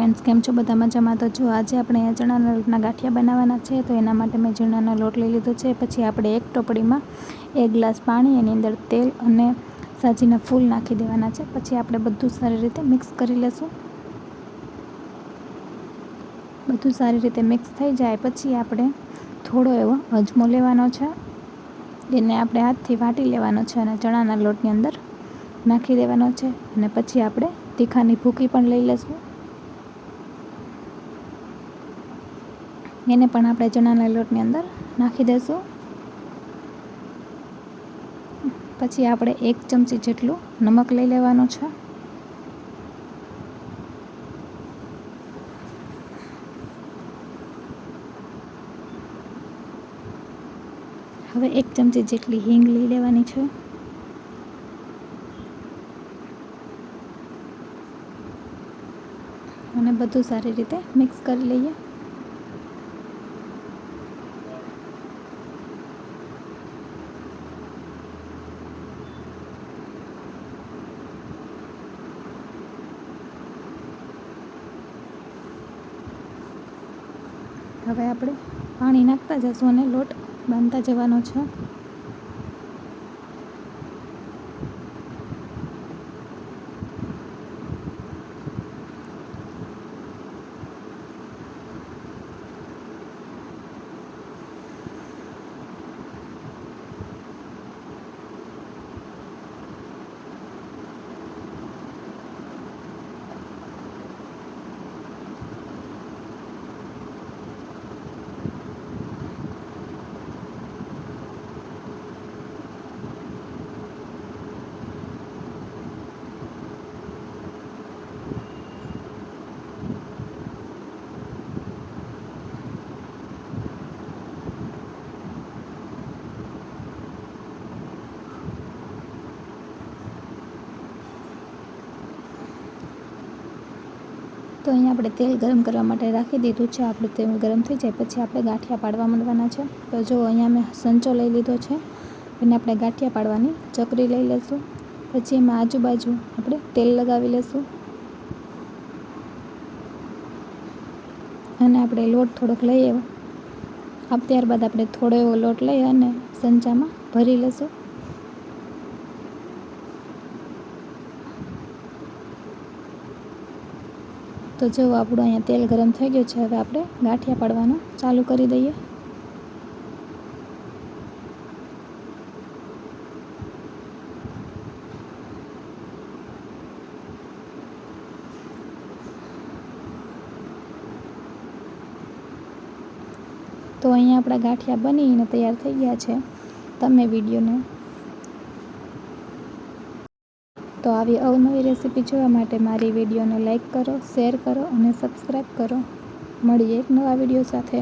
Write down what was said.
Friends, કેમ છો? બધા મજામાં? તો જો આજે આપણે ચણાના લોટના ગાંઠિયા બનાવવાના છે. તો એના માટે મેં ચણાનો લોટ લઈ લીધો છે. પછી આપણે એક ટોપડીમાં 1 ગ્લાસ પાણી, એની અંદર તેલ અને સાજીના ફૂલ નાખી દેવાના છે. પછી આપણે બધું સારી રીતે મિક્સ કરી લઈશું. બધું સારી રીતે મિક્સ થઈ જાય પછી આપણે થોડો એવો અજમો લેવાનો છે. એને આપણે હાથથી વાટી લેવાનો છે અને ચણાના લોટની અંદર નાખી દેવાનો છે. અને પછી આપણે તીખાની ભૂકી પણ લઈ લઈશું. એને પણ આપણે ચણાના લોટની અંદર નાખી દઈશું. પછી આપણે 1 ચમચી જેટલું નમક લઈ લેવાનું છે. હવે 1 ચમચી જેટલી હિંગ લઈ લેવાની છે. અને બધું સારી રીતે મિક્સ કરી લઈએ. હવે આપણે પાણી નાખતા જઈશું અને લોટ બાંધતા જવાનો છે. તો અહીંયા આપણે તેલ ગરમ કરવા માટે રાખી દીધું છે. આપણું તેલ ગરમ થઈ જાય પછી આપણે ગાંઠિયા પાડવા માંડવાના છે. તો જો અહીંયા મેં સંચો લઈ લીધો છે. એને આપણે ગાંઠિયા પાડવાની ચકરી લઈ લઈશું. પછી એમાં આજુબાજુ આપણે તેલ લગાવી લઈશું. અને આપણે લોટ થોડોક લઈએ. ત્યારબાદ આપણે થોડો એવો લોટ લઈ અને સંચામાં ભરી લઈશું. તો જો આપણું અહીંયા તેલ ગરમ થઈ ગયું છે. હવે આપણે ગાંઠિયા પાડવાનું ચાલુ કરી દઈએ. તો અહીંયા આપણા ગાંઠિયા બનીને તૈયાર થઈ ગયા છે. તમે વિડીયોને તો આવી અવનવી રેસીપી જોવા માટે મારી વિડીયોને લાઈક કરો, શેર કરો અને સબસ્ક્રાઈબ કરો. મળીએ એક નવા વિડીયો સાથે.